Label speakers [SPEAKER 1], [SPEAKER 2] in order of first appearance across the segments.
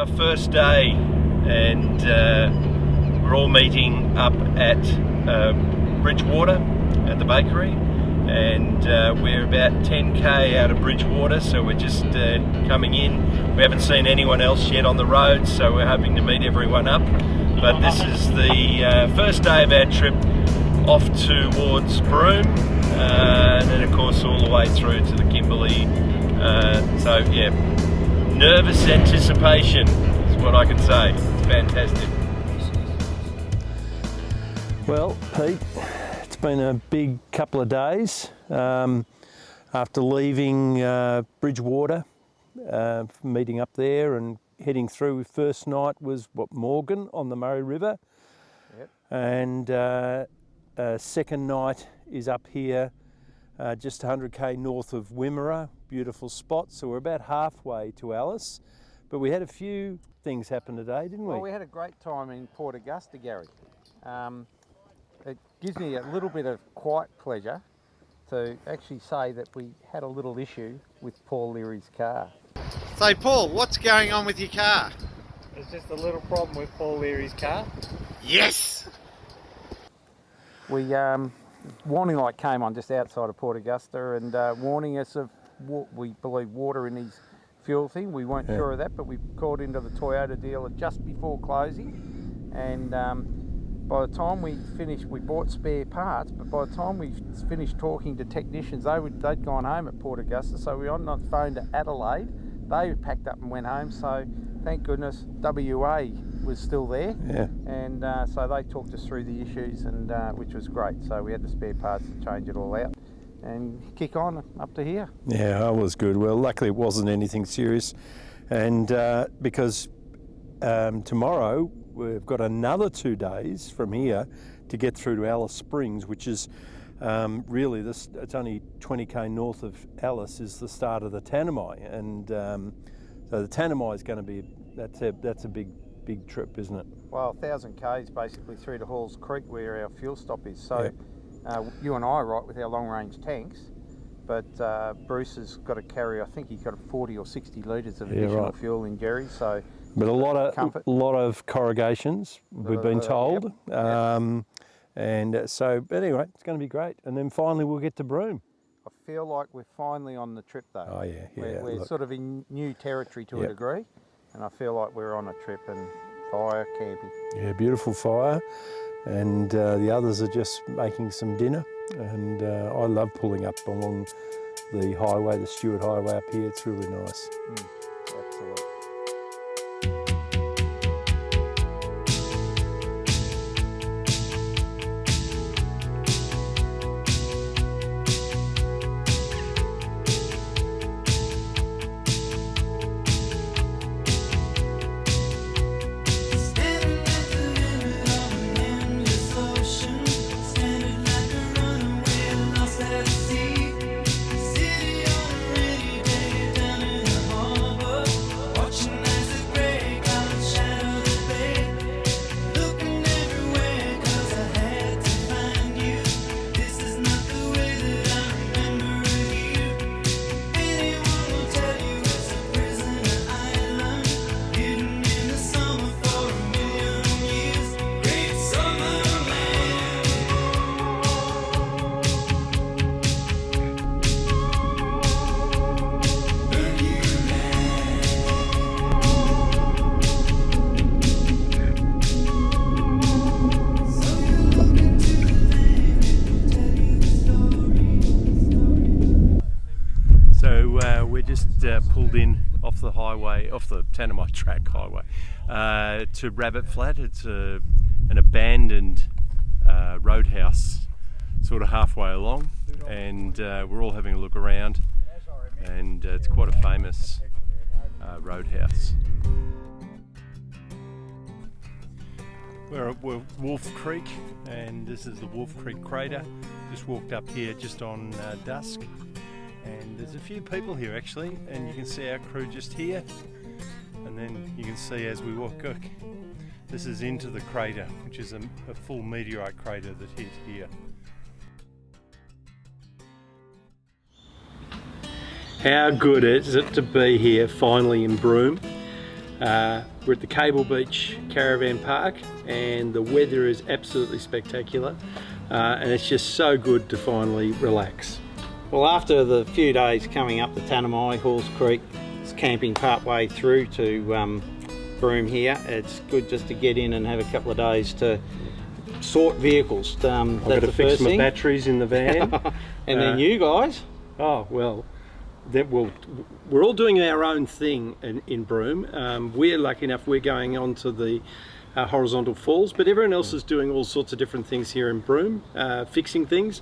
[SPEAKER 1] our first day, and we're all meeting up at Bridgewater at the bakery, and we're about 10k out of Bridgewater, so we're just coming in. We haven't seen anyone else yet on the road, so we're hoping to meet everyone up. But this is the first day of our trip off towards Broome, and then of course all the way through to the Kimberley. So yeah, nervous anticipation is what I can say. It's fantastic. Well, Pete, it's been a big couple of days after leaving Bridgewater, meeting up there and heading through. First night was Morgan on the Murray River. Yep. And second night is up here just 100k north of Wimmera, beautiful spot. So we're about halfway to Alice, but we had a few things happen today, didn't we?
[SPEAKER 2] Well, we had a great time in Port Augusta, Gary. It gives me a little bit of quiet pleasure to actually say that we had a little issue with Paul Leary's car.
[SPEAKER 3] So Paul, what's going on with your car?
[SPEAKER 4] There's just a little problem with Paul Leary's car.
[SPEAKER 3] Yes!
[SPEAKER 2] We warning light came on just outside of Port Augusta and warning us of what we believe water in his fuel thing. We weren't sure of that, but we called into the Toyota dealer just before closing, and by the time we finished, we bought spare parts, but by the time we finished talking to technicians, they'd gone home at Port Augusta, so we were on the phone to Adelaide. They packed up and went home, so thank goodness WA was still there.
[SPEAKER 1] Yeah.
[SPEAKER 2] And so they talked us through the issues, and which was great. So we had the spare parts to change it all out and kick on up to here.
[SPEAKER 1] Yeah, that was good. Well, luckily it wasn't anything serious, and because tomorrow we've got another 2 days from here to get through to Alice Springs, which is really it's only 20k north of Alice is the start of the Tanami, and so the Tanami is going to be that's a big trip, isn't it?
[SPEAKER 2] Well, 1,000 k's basically through to Halls Creek where our fuel stop is. So you and I are right with our long range tanks, but Bruce has got to carry, I think he's got 40 or 60 litres of additional fuel in Jerry. So.
[SPEAKER 1] But a lot of corrugations, we've been told.
[SPEAKER 2] Yep.
[SPEAKER 1] And so, but anyway, it's going to be great. And then finally we'll get to Broome.
[SPEAKER 2] I feel like we're finally on the trip though.
[SPEAKER 1] Oh yeah, yeah.
[SPEAKER 2] We're sort of in new territory to a degree, and I feel like we're on a trip and fire camping. Yeah,
[SPEAKER 1] beautiful fire. And the others are just making some dinner. And I love pulling up along the highway, the Stewart Highway up here. It's really nice.
[SPEAKER 2] Absolutely.
[SPEAKER 1] Pulled in off the highway, off the Tanami track highway, to Rabbit Flat. It's an abandoned roadhouse, sort of halfway along, and we're all having a look around, and it's quite a famous roadhouse. We're at Wolf Creek, and this is the Wolf Creek crater. Just walked up here just on dusk. And there's a few people here actually, and you can see our crew just here, and then you can see as we walk, this is into the crater, which is a full meteorite crater that hit here. How good is it to be here finally in Broome?
[SPEAKER 5] We're at the Cable Beach Caravan Park and the weather is absolutely spectacular, and it's just so good to finally relax.
[SPEAKER 6] Well, after the few days coming up the Tanami, Halls Creek, it's camping part way through to Broome here, it's good just to get in and have a couple of days to sort vehicles.
[SPEAKER 5] I've got to fix my batteries in the van.
[SPEAKER 6] And then you guys?
[SPEAKER 5] Oh, well, we're all doing our own thing in Broome. We're lucky enough we're going on to the horizontal falls, but everyone else is doing all sorts of different things here in Broome, fixing things,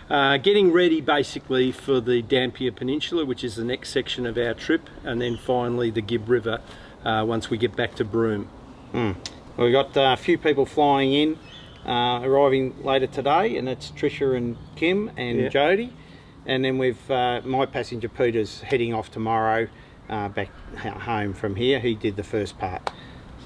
[SPEAKER 5] getting ready basically for the Dampier Peninsula, which is the next section of our trip, and then finally the Gibb River once we get back to Broome.
[SPEAKER 6] Well, we've got a few people flying in, arriving later today, and it's Trisha and Kim and Jody. And then we've my passenger Peter's heading off tomorrow back home from here. He did the first part.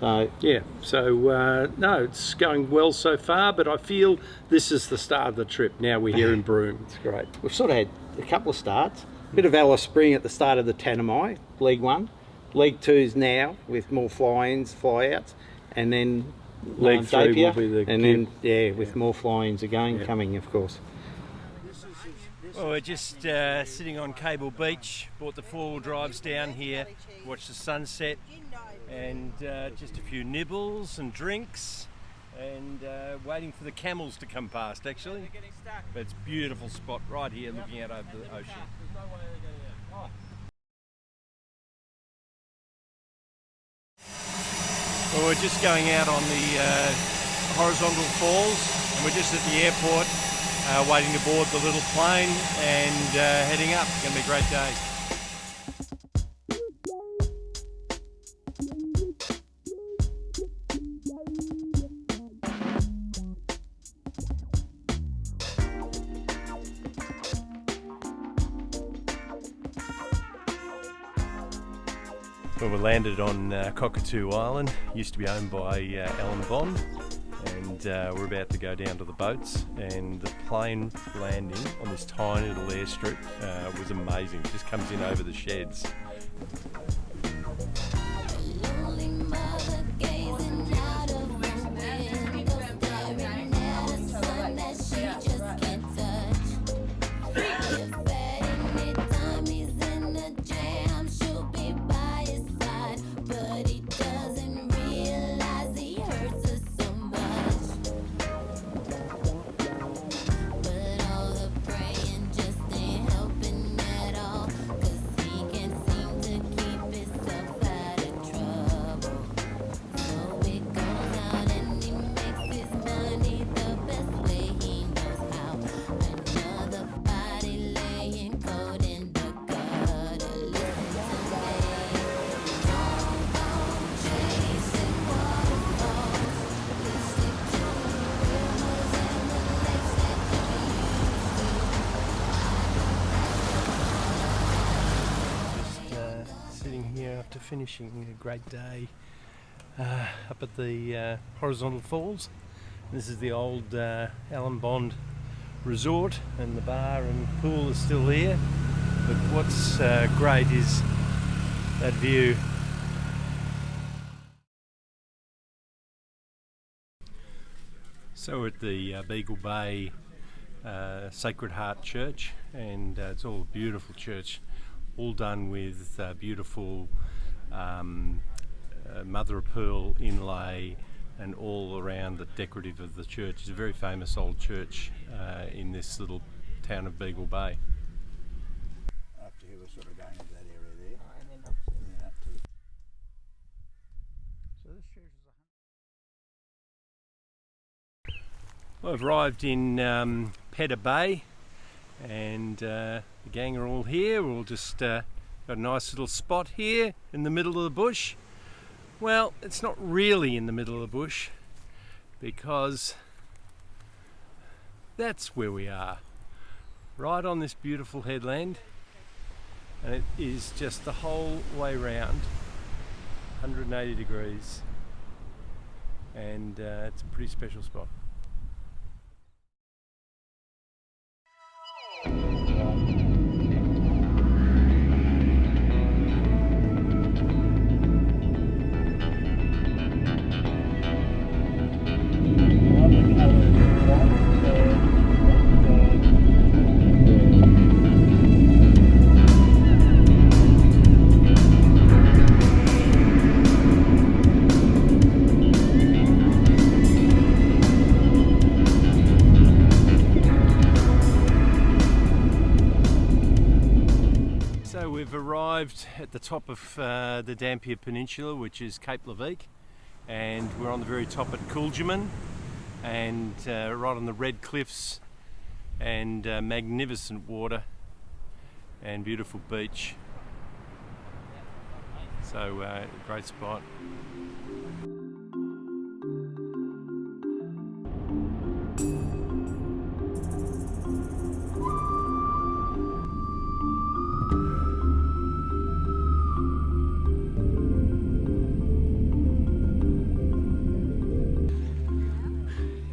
[SPEAKER 6] So
[SPEAKER 5] yeah, so no, it's going well so far, but I feel this is the start of the trip. Now we're here in Broome. It's great.
[SPEAKER 6] We've sort of had a couple of starts. A bit of Alice Spring at the start of the Tanami, League 1. League 2's now with more fly-ins, fly-outs, and then
[SPEAKER 5] League 3
[SPEAKER 6] Dampier,
[SPEAKER 5] will be the
[SPEAKER 6] and then with more fly-ins again coming, of course.
[SPEAKER 1] Well, we're just sitting on Cable Beach, brought the four-wheel drives down here, watched the sunset, and just a few nibbles and drinks, and waiting for the camels to come past actually. But it's a beautiful spot right here looking out over the ocean. Well, we're just going out on the horizontal falls, and we're just at the airport waiting to board the little plane and heading up. It's going to be a great day. Well, we landed on Kakadu Island, used to be owned by Alan Bond, and we're about to go down to the boats, and the plane landing on this tiny little airstrip was amazing. It just comes in over the sheds. After finishing a great day up at the horizontal falls. This is the old Alan Bond resort, and the bar and pool is still there, but what's great is that view. So we're at the Beagle Bay Sacred Heart Church, and it's all a beautiful church, all done with beautiful mother of pearl inlay, and all around the decorative of the church. It's a very famous old church in this little town of Beagle Bay.
[SPEAKER 7] Up to here, we're sort of going into that area there, and then up to.
[SPEAKER 1] So this church is Well, I've arrived in Pedder Bay, and the gang are all here. We're all just got a nice little spot here in the middle of the bush. Well, it's not really in the middle of the bush, because that's where we are, right on this beautiful headland, and it is just the whole way round, 180 degrees, and it's a pretty special spot.
[SPEAKER 5] arrived at the top of the Dampier Peninsula, which is Cape Leveque, and we're on the very top at Coolgerman, and right on the red cliffs and magnificent water and beautiful beach. So great spot.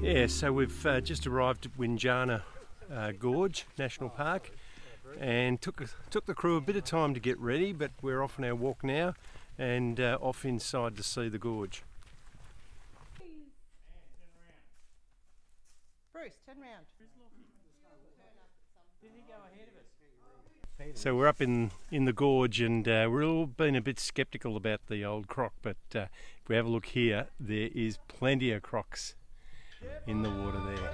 [SPEAKER 5] Yeah, so we've just arrived at Windjana Gorge National Park, and took the crew a bit of time to get ready, but we're off on our walk now and off inside to see the gorge.
[SPEAKER 8] Bruce, turn round.
[SPEAKER 5] So we're up in the gorge, and we're all been a bit sceptical about the old croc, but if we have a look here, there is plenty of crocs in the water there.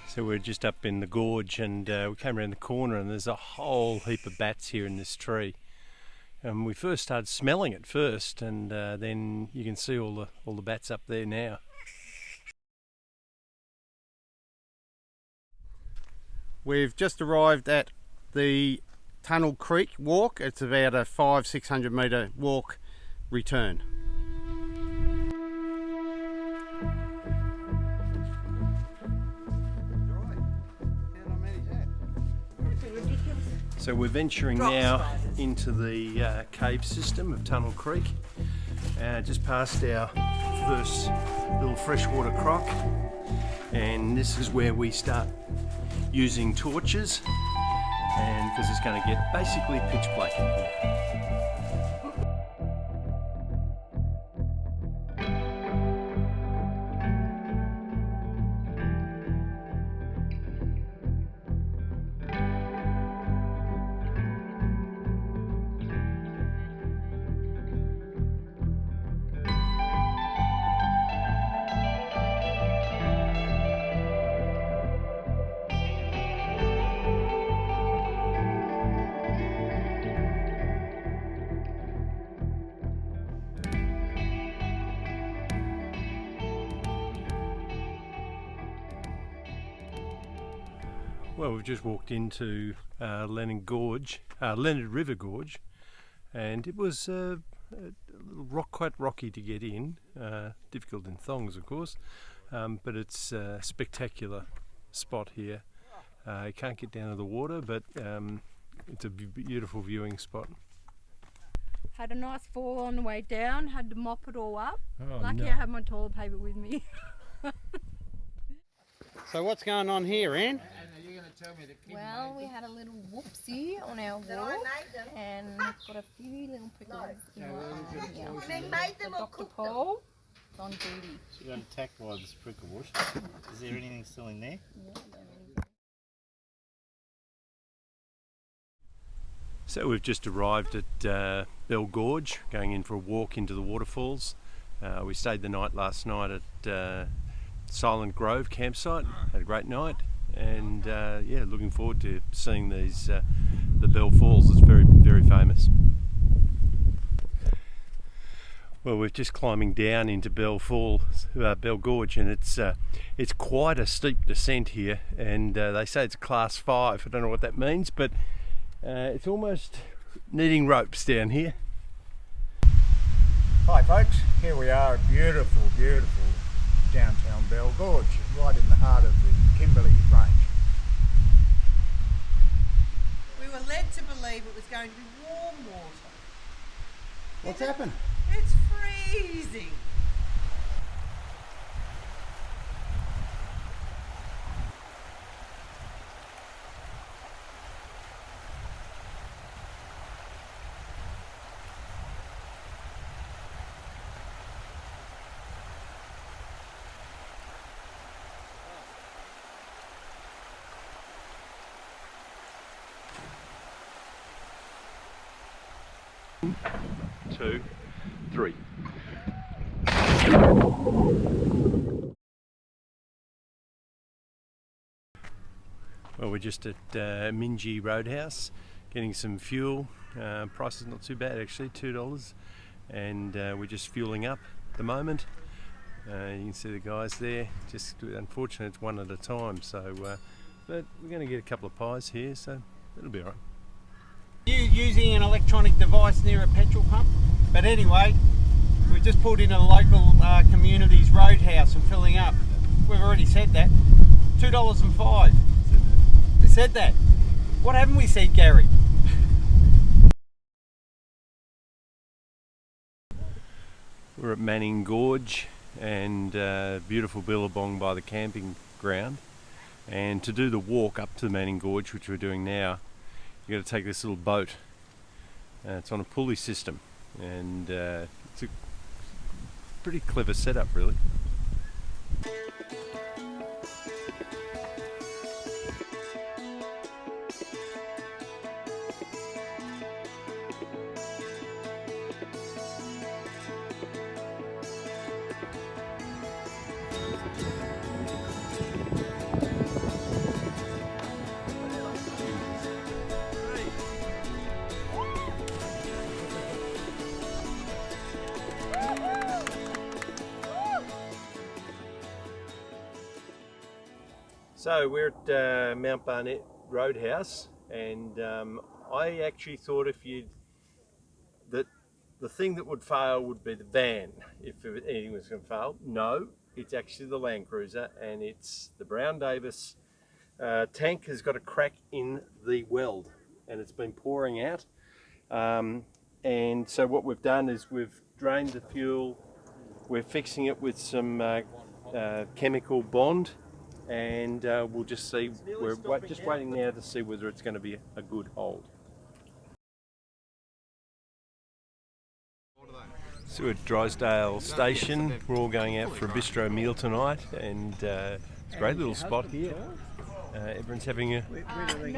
[SPEAKER 5] So we're just up in the gorge, and we came around the corner, and there's a whole heap of bats here in this tree. And we first started smelling it first, and then you can see all the bats up there now.
[SPEAKER 6] We've just arrived at the Tunnel Creek walk. It's about a 500-600 metre walk return.
[SPEAKER 5] So we're venturing now into the cave system of Tunnel Creek, just past our first little freshwater croc, and this is where we start using torches, and because it's going to get basically pitch black in here. Well, we've just walked into Leonard River Gorge, and it was a little quite rocky to get in, difficult in thongs of course, but it's a spectacular spot here. You can't get down to the water, but it's a beautiful viewing spot.
[SPEAKER 9] Had a nice fall on the way down, had to mop it all up.
[SPEAKER 5] Oh,
[SPEAKER 9] Lucky
[SPEAKER 5] no.
[SPEAKER 9] I had my toilet paper with me.
[SPEAKER 6] So what's going on here, Anne?
[SPEAKER 8] Well, we had a little whoopsie on our walk and got a few little prickles in our arm here. So Dr. Paul is on duty.
[SPEAKER 3] She got attacked by the sprinkle bush. Is there anything still in there?
[SPEAKER 8] Yeah, I don't really-
[SPEAKER 5] So we've just arrived at Bell Gorge, going in for a walk into the waterfalls. We stayed the night last night at Silent Grove campsite, had a great night, and yeah, looking forward to seeing these the Bell Falls. It's very, very famous. Well, we're just climbing down into Bell Gorge, and it's quite a steep descent here, and they say it's class 5. I don't know what that means, but it's almost needing ropes down here.
[SPEAKER 7] Hi folks, here we are at beautiful, beautiful downtown Bell Gorge, right in the heart of the Kimberleys range.
[SPEAKER 10] We were led to believe it was going to be warm water.
[SPEAKER 7] What's happened?
[SPEAKER 10] It's freezing.
[SPEAKER 1] Two, three. Well, we're just at Minji Roadhouse getting some fuel. Price is not too bad actually, $2, and we're just fueling up at the moment. You can see the guys there. Just unfortunately, it's one at a time. So, but we're going to get a couple of pies here, so it'll be alright.
[SPEAKER 6] You using an electronic device near a petrol pump? But anyway, we've just pulled in a local community's roadhouse and filling up. We've already said that. $2.05. We said that. What haven't we said, Gary?
[SPEAKER 1] We're at Manning Gorge and beautiful Billabong by the camping ground. And to do the walk up to the Manning Gorge, which we're doing now, you've got to take this little boat. It's on a pulley system, and it's a pretty clever setup, really. So we're at Mount Barnett Roadhouse, and I actually thought that the thing that would fail would be the van if anything was going to fail. No, it's actually the Land Cruiser, and it's the Brown Davis tank has got a crack in the weld, and it's been pouring out. And so what we've done is we've drained the fuel. We're fixing it with some chemical bond. And we'll just see, we're just waiting now to see whether it's going to be a good hold. So we're at Drysdale Station, we're all going out for a bistro meal tonight, and it's a great little spot here. Everyone's having a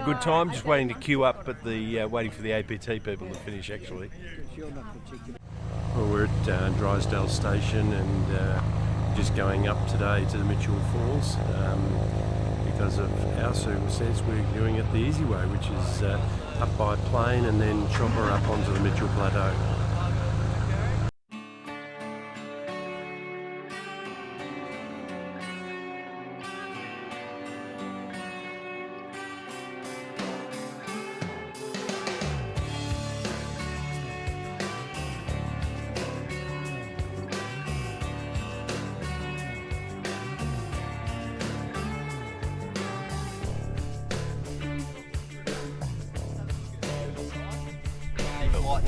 [SPEAKER 1] good time, just waiting to queue up at the, waiting for the APT people to finish actually. Well, we're at Drysdale Station, and just going up today to the Mitchell Falls because of our circumstance. We're doing it the easy way, which is up by plane and then chopper up onto the Mitchell Plateau.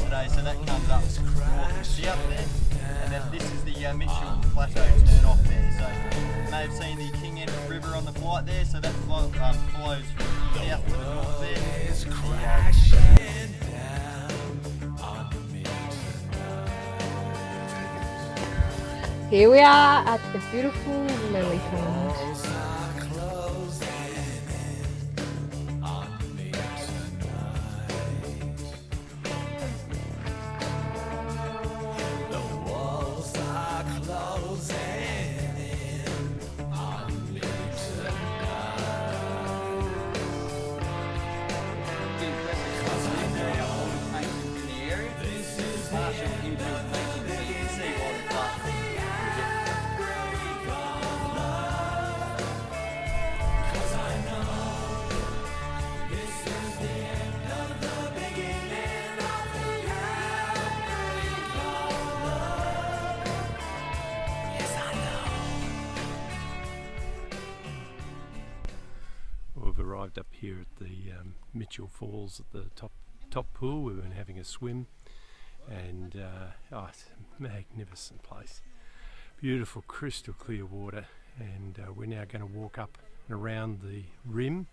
[SPEAKER 11] Today, so that comes up see up there, and then this is the Mitchell Plateau turn off there. So you may have seen the King Edward River on the flight there, so that flows from south to the north there.
[SPEAKER 8] Here we are at the beautiful lily pond.
[SPEAKER 5] arrived up here at the Mitchell Falls at the top pool. We've been having a swim, and it's a magnificent place. Beautiful crystal clear water, and we're now going to walk up and around the rim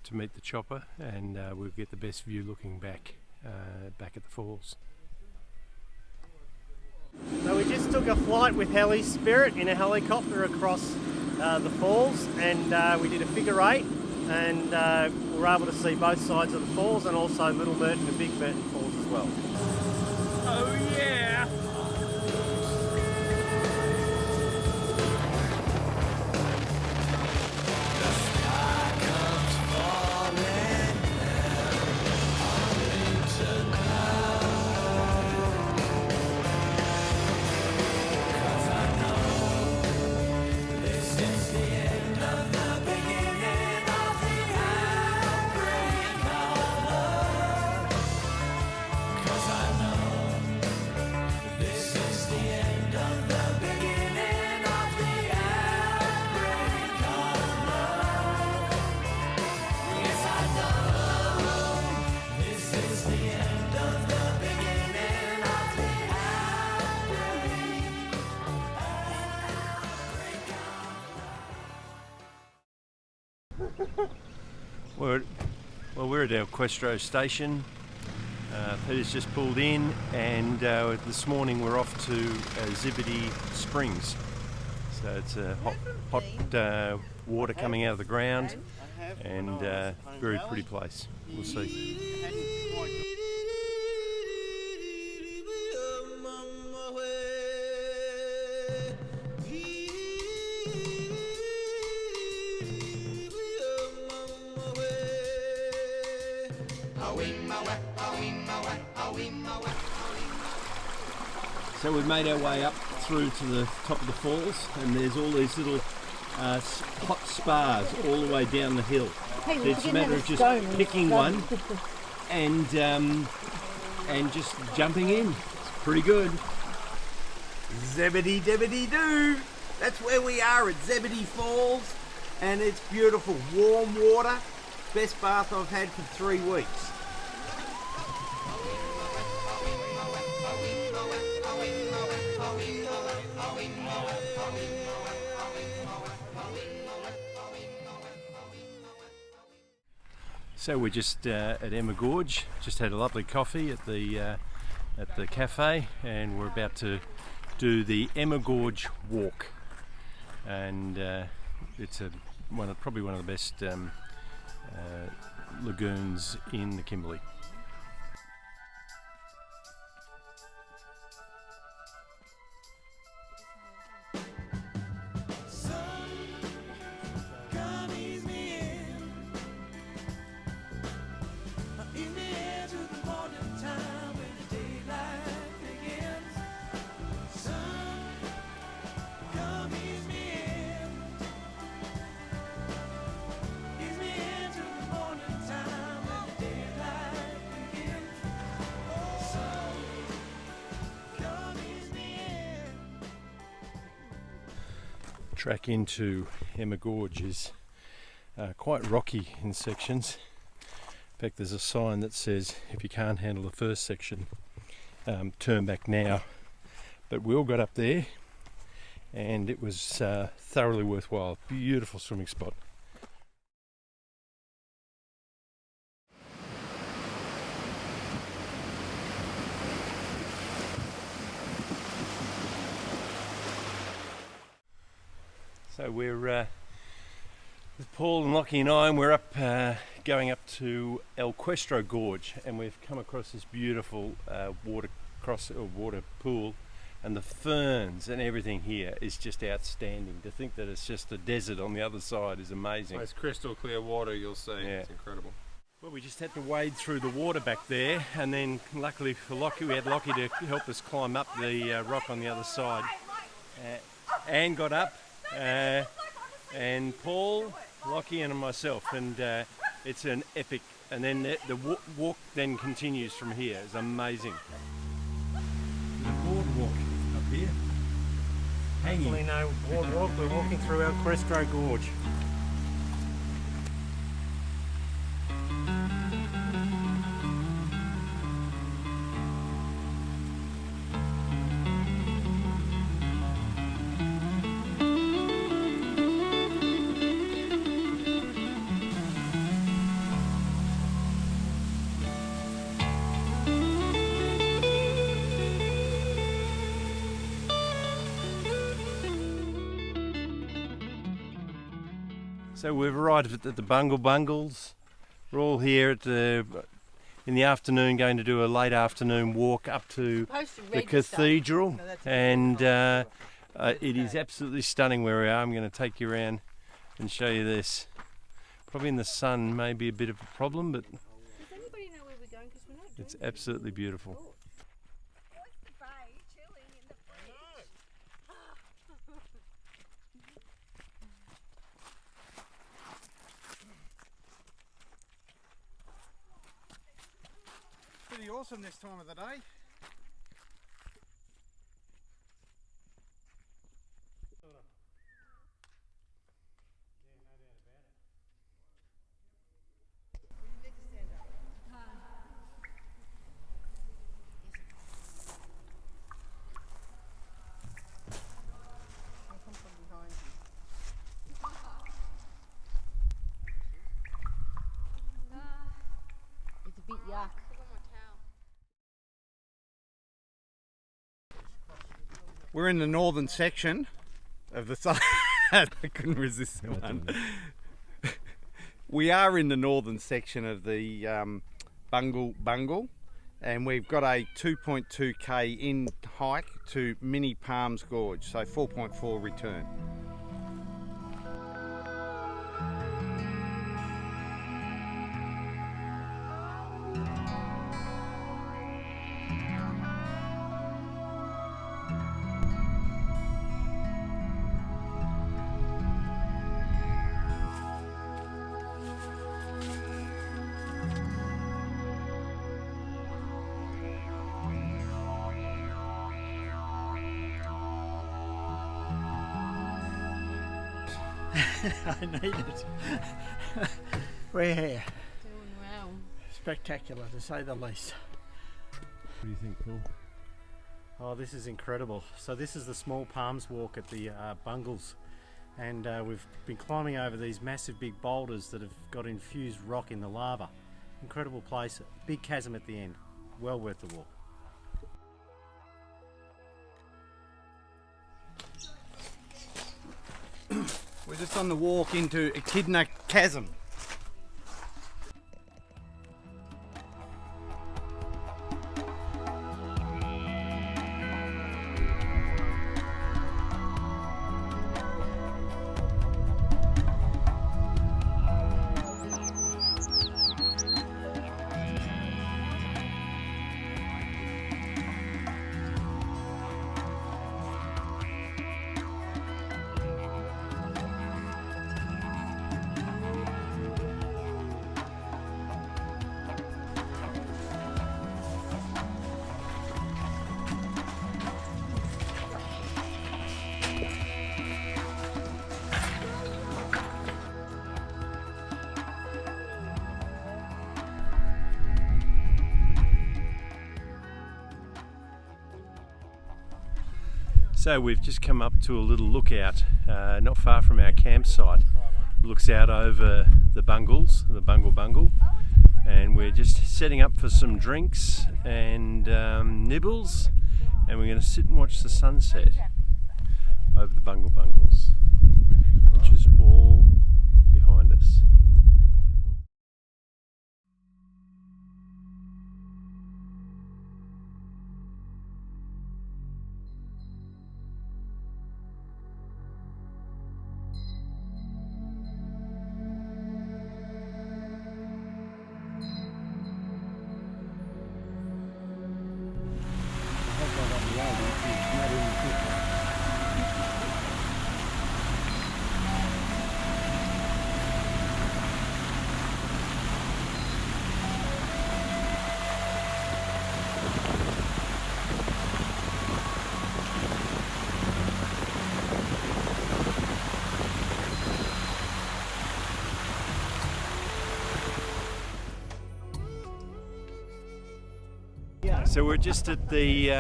[SPEAKER 5] to meet the chopper, and we'll get the best view looking back at the falls.
[SPEAKER 4] So we just took a flight with Heli Spirit in a helicopter across the falls, and we did a figure eight, and we were able to see both sides of the falls and also Little Burton and Big Burton Falls as well.
[SPEAKER 5] Oh yeah! We're at our Questro station. Peter's just pulled in, and this morning we're off to Zebedee Springs. So it's hot water coming out of the ground, and very pretty place. We'll see. So we've made our way up through to the top of the falls, and there's all these little hot spas all the way down the hill.
[SPEAKER 9] Hey,
[SPEAKER 5] so it's a matter of just picking one and just jumping in. It's pretty good.
[SPEAKER 7] Zebedee Debbedy Doo! That's where we are at Zebedee Falls, and it's beautiful, warm water. Best bath I've had for 3 weeks.
[SPEAKER 5] So we're just at Emma Gorge. Just had a lovely coffee at the cafe, and we're about to do the Emma Gorge walk. And it's probably one of the best lagoons in the Kimberley. Track into Emma Gorge is quite rocky in sections. In fact, there's a sign that says if you can't handle the first section, turn back now. But we all got up there, and it was thoroughly worthwhile. Beautiful swimming spot. So we're with Paul and Lockie and I, and we're up going up to El Questro Gorge, and we've come across this beautiful water pool, and the ferns and everything here is just outstanding. To think that it's just a desert on the other side is amazing.
[SPEAKER 12] It's crystal clear water, you'll see. Yeah. It's incredible.
[SPEAKER 5] Well, we just had to wade through the water back there, and then luckily for Lockie, we had Lockie to help us climb up the rock on the other side. Anne got up. And Paul, Lockie and myself, and it's an epic, and then the walk then continues from here. It's amazing. The boardwalk up here, hanging.
[SPEAKER 4] Definitely no boardwalk, we're walking through El Questro Gorge.
[SPEAKER 1] So we've arrived at the Bungles. We're all here in the afternoon, going to do a late afternoon walk up to the cathedral, and it is absolutely stunning where we are. I'm going to take you around and show you this. Probably in the sun may be a bit of a problem, but it's absolutely beautiful.
[SPEAKER 6] Pretty awesome this time of the day.
[SPEAKER 8] It's a bit yuck.
[SPEAKER 6] We're in the northern section of the site. I couldn't resist that one. We are in the northern section of the Bungle, and we've got a 2.2k in hike to Mini Palms Gorge, so 4.4 return.
[SPEAKER 13] I need it. We're here.
[SPEAKER 8] Doing well.
[SPEAKER 13] Spectacular, to say the least.
[SPEAKER 1] What do you think, Phil?
[SPEAKER 4] Oh, this is incredible. So this is the Small Palms Walk at the Bungles, and we've been climbing over these massive big boulders that have got infused rock in the lava. Incredible place, big chasm at the end. Well worth the walk.
[SPEAKER 6] We're just on the walk into Echidna Chasm.
[SPEAKER 1] So we've just come up to a little lookout not far from our campsite. Looks out over the Bungles, the Bungle, and we're just setting up for some drinks and nibbles, and we're going to sit and watch the sunset over the Bungles, which is all behind us. So we're just at the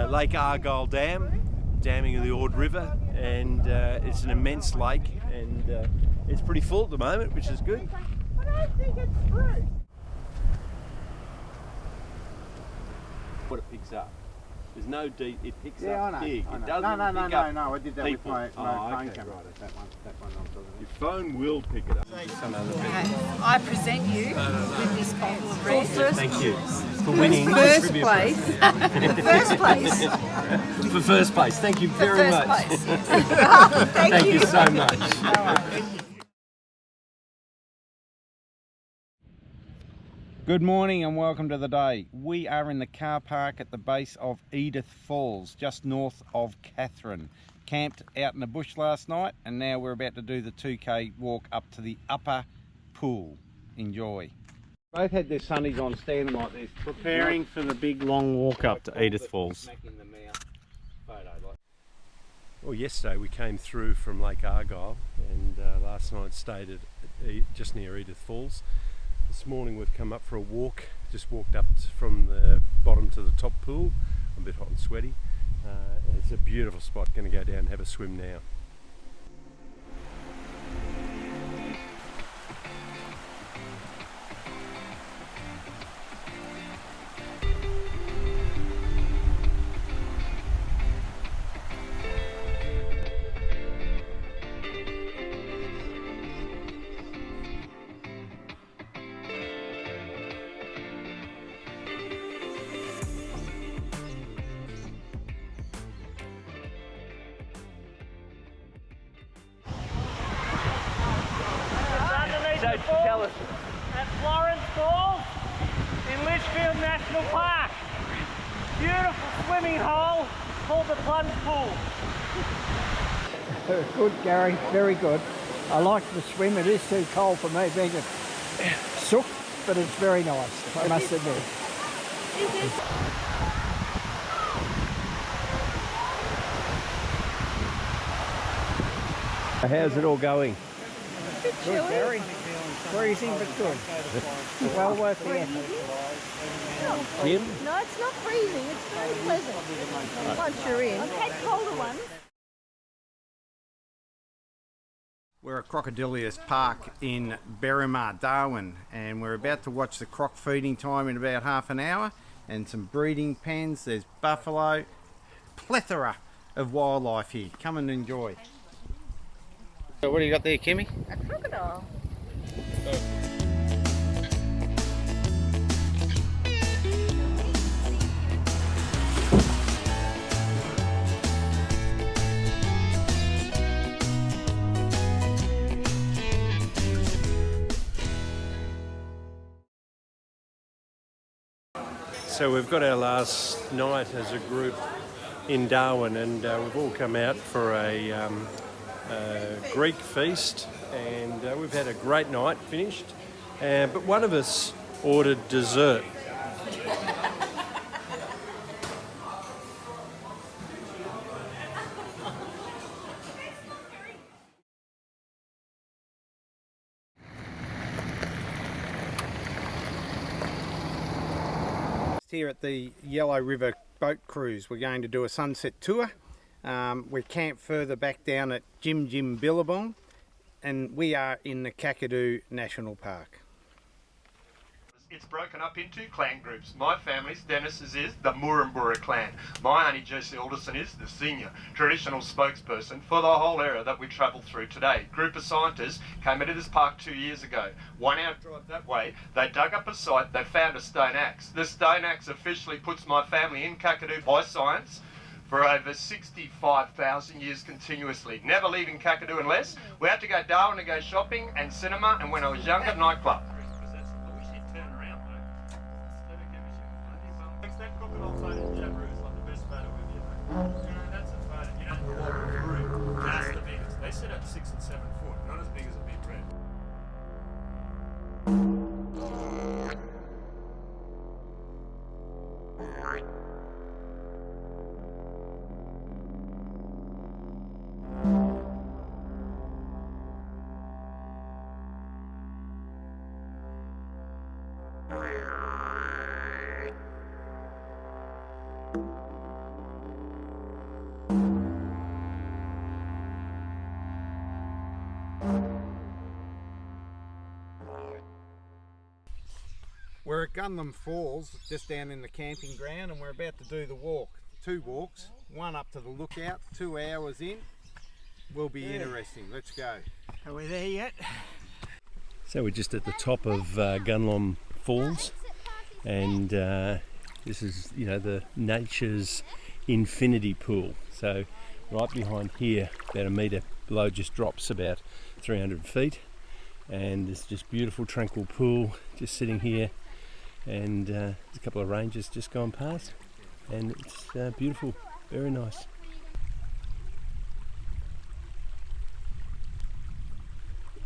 [SPEAKER 1] Lake Argyle Dam, damming of the Ord River, and it's an immense lake, and it's pretty full at the moment, which is good.
[SPEAKER 10] I don't think it's true.
[SPEAKER 1] What it picks up.
[SPEAKER 5] There's no deep. It picks
[SPEAKER 6] Yeah,
[SPEAKER 5] up
[SPEAKER 6] I know.
[SPEAKER 5] big.
[SPEAKER 6] I know.
[SPEAKER 5] It doesn't
[SPEAKER 6] No,
[SPEAKER 5] pick up
[SPEAKER 6] I did that
[SPEAKER 5] people.
[SPEAKER 6] with my phone
[SPEAKER 5] okay,
[SPEAKER 6] camera.
[SPEAKER 5] right.
[SPEAKER 6] That one I'm talking
[SPEAKER 5] Your phone will pick it up. Some other people.
[SPEAKER 10] I present you with this bottle of red.
[SPEAKER 5] Thank you for winning.
[SPEAKER 10] First place. First place.
[SPEAKER 5] For first place. Thank you very
[SPEAKER 10] First
[SPEAKER 5] much.
[SPEAKER 10] place. Oh, thank
[SPEAKER 5] you so much.
[SPEAKER 6] Good morning and welcome to the day. We are in the car park at the base of Edith Falls, just north of Katherine. Camped out in the bush last night and now we're about to do the 2k walk up to the upper pool. Enjoy. Both had their sunnies on standing like this.
[SPEAKER 4] Preparing for the big long walk up to Edith Falls.
[SPEAKER 5] Well, yesterday we came through from Lake Argyle and last night stayed at just near Edith Falls. This morning we've come up for a walk, just walked up from the bottom to the top pool. I'm a bit hot and sweaty. It's a beautiful spot, going to go down and have a swim now.
[SPEAKER 4] Tell us. At Florence Falls in Litchfield National Park. Beautiful swimming hole called the plunge pool.
[SPEAKER 13] Good, Gary, very good. I like the swim. It is too cold for me being a sook, but it's very nice, I must admit.
[SPEAKER 5] How's it all going?
[SPEAKER 13] Good, Gary. Freezing, but good. Well worth the effort.
[SPEAKER 5] Jim?
[SPEAKER 8] No, it's not freezing. It's very pleasant. Once you're in. I've had colder ones.
[SPEAKER 6] We're at Crocodilius Park in Berrimah, Darwin, and we're about to watch the croc feeding time in about half an hour, and some breeding pens. There's buffalo, plethora of wildlife here. Come and enjoy. So what do you got there, Kimmy?
[SPEAKER 8] A crocodile.
[SPEAKER 5] So we've got our last night as a group in Darwin and we've all come out for a Greek feast and we've had a great night, finished, but one of us ordered dessert.
[SPEAKER 6] Here at the Yellow River boat cruise, we're going to do a sunset tour. We camp further back down at Jim Billabong, and we are in the Kakadu National Park.
[SPEAKER 1] It's broken up into clan groups. My family's, Dennis's, is the Murrumbura clan. My auntie Josie Alderson is the senior traditional spokesperson for the whole area that we travel through today. Group of scientists came into this park 2 years ago. 1 hour drive that way, they dug up a site, they found a stone axe. The stone axe officially puts my family in Kakadu by science for over 65,000 years continuously. Never leaving Kakadu unless we had to go Darwin to go shopping and cinema, and when I was younger, nightclub. That's the biggest. They sit at 6 and 7 foot, not as big as a big red.
[SPEAKER 6] We're at Gunlam Falls, just down in the camping ground, and we're about to do the walk. 2 walks, one up to the lookout, 2 hours in. Will be interesting. Let's go.
[SPEAKER 13] Are we there yet?
[SPEAKER 5] So we're just at the top of Gunlom Falls, and this is, you know, the nature's infinity pool. So right behind here, about a metre below, just drops about 300 feet, and it's just beautiful tranquil pool just sitting here, and there's a couple of rangers just gone past, and it's beautiful, very nice.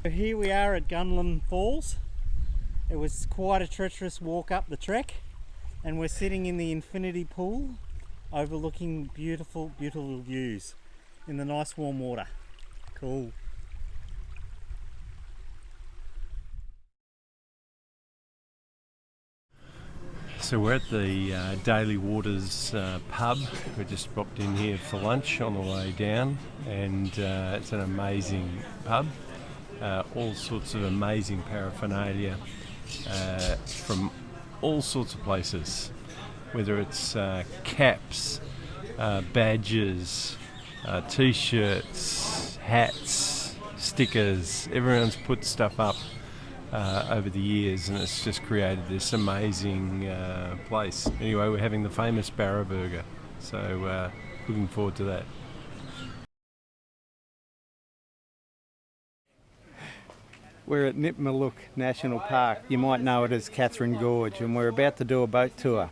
[SPEAKER 4] Here we are at Gunlom Falls. It was quite a treacherous walk up the trek, and we're sitting in the infinity pool overlooking beautiful, beautiful views in the nice warm water. Cool.
[SPEAKER 5] So we're at the Daily Waters pub. We just popped in here for lunch on the way down, and it's an amazing pub. All sorts of amazing paraphernalia from all sorts of places, whether it's caps, badges, t-shirts, hats, stickers. Everyone's put stuff up over the years, and it's just created this amazing place. Anyway, we're having the famous Barra Burger, so looking forward to that.
[SPEAKER 6] We're at Nipmuc National Park. You might know it as Catherine Gorge, and we're about to do a boat tour.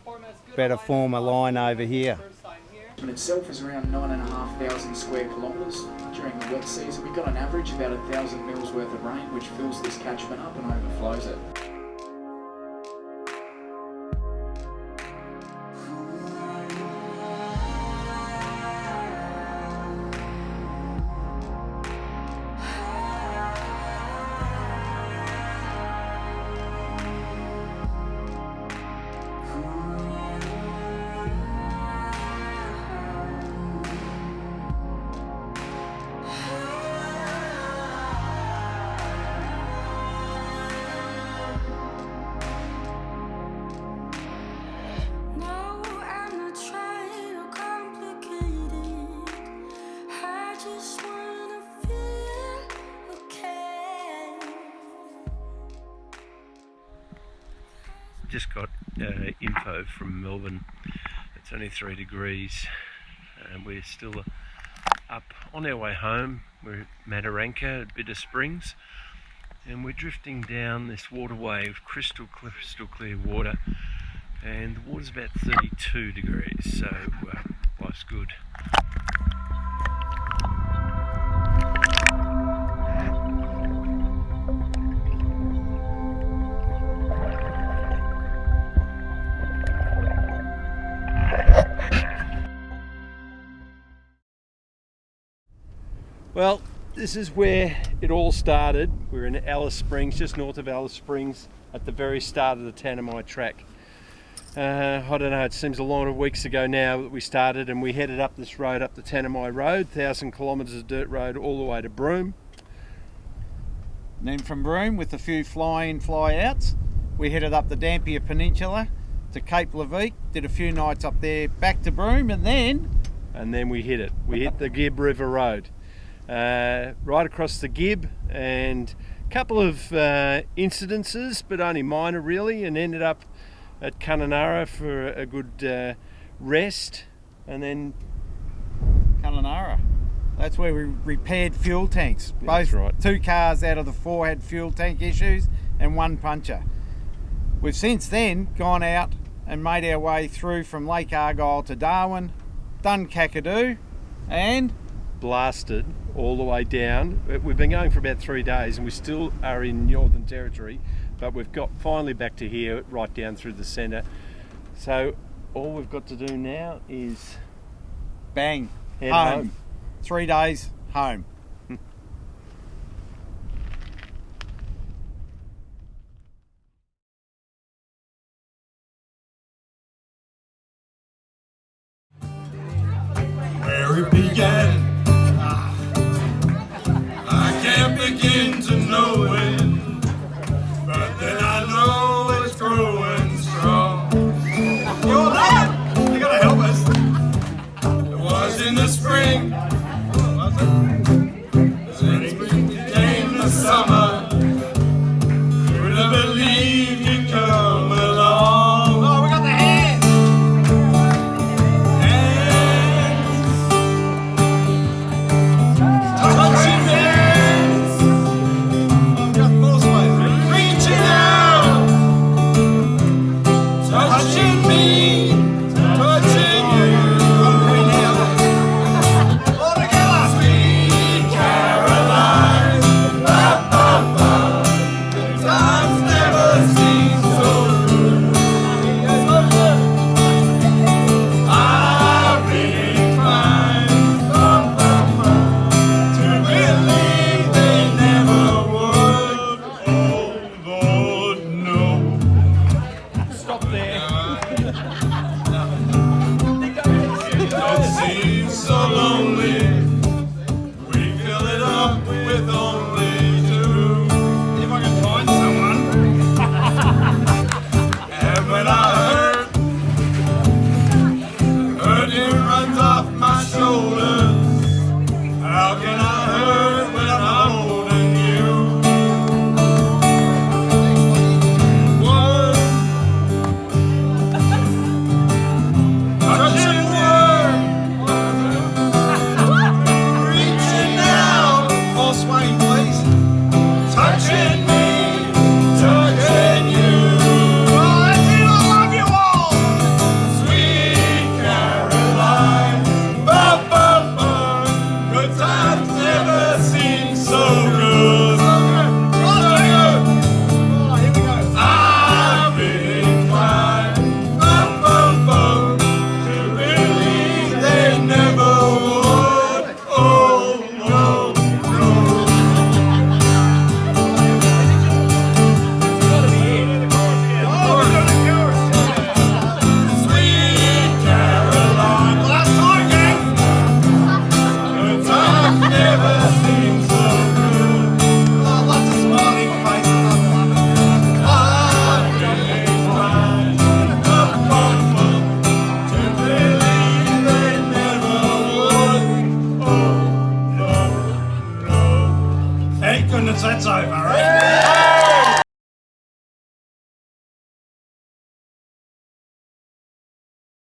[SPEAKER 6] Better form a line over here.
[SPEAKER 14] In itself is around 9,500 square kilometres. During the wet season, we've got an average about 1,000 mils worth of rain, which fills this catchment up and overflows it.
[SPEAKER 5] Just got info from Melbourne. It's only 3 degrees, and we're still up on our way home. We're at Mataranka at Bitter Springs, and we're drifting down this waterway of crystal clear water, and the water's about 32 degrees, so life's good. Well, this is where it all started. We're in Alice Springs, just north of Alice Springs, at the very start of the Tanami track. I don't know, it seems a lot of weeks ago now that we started, and we headed up this road, up the Tanami Road, 1,000 kilometres of dirt road all the way to Broome.
[SPEAKER 6] And then from Broome, with a few fly-in, fly-outs, we headed up the Dampier Peninsula to Cape Leveque, did a few nights up there, back to Broome, and then we hit it. We hit the Gibb River Road. Right across the Gibb, and a couple of incidences, but only minor really, and ended up at Kununurra for a good rest, and then Kununurra. That's where we repaired fuel tanks.
[SPEAKER 5] That's right.
[SPEAKER 6] 2 cars out of the 4 had fuel tank issues, and 1 puncture. We've since then gone out and made our way through from Lake Argyle to Darwin, done Kakadu, and
[SPEAKER 5] blasted all the way down. We've been going for about 3 days, and we still are in Northern Territory, but we've got finally back to here, right down through the centre. So all we've got to do now is
[SPEAKER 6] bang,
[SPEAKER 5] head home.
[SPEAKER 6] 3 days home.
[SPEAKER 15] Where it began, I can't begin to know it, but then I know it's growing strong. You're there! You gotta help us. spring. Spring became the summer. Couldn't believe you'd come along. Oh, we got the hands. Touching hands. We got both ways. Reaching out. Touching me. Touching you. All together. Sweet Caroline. Ba, ba, ba. Times never seem so good. I've been inclined to believe they never would. Oh Lord, no. Stop there. It seems so lonely. We fill it up with only two. If I can find someone. And when I hurt it runs off my shoulders. How can I hurt when I'm holding you? One touching word, reaching out. All swaying, please. Touching me, touching you. Oh, that's it. I love you all. Sweet Caroline, ba ba ba. Good times never seem so good. Oh, here we go. I've been inclined, ba ba ba, to believe they never would. Oh no, no. Sweet Caroline, last time, gang. Good times never seem so good. Oh, lots of smiling faces. I love it. I've been inclined, to believe they never would. Oh no, no. Thank goodness that's over, right?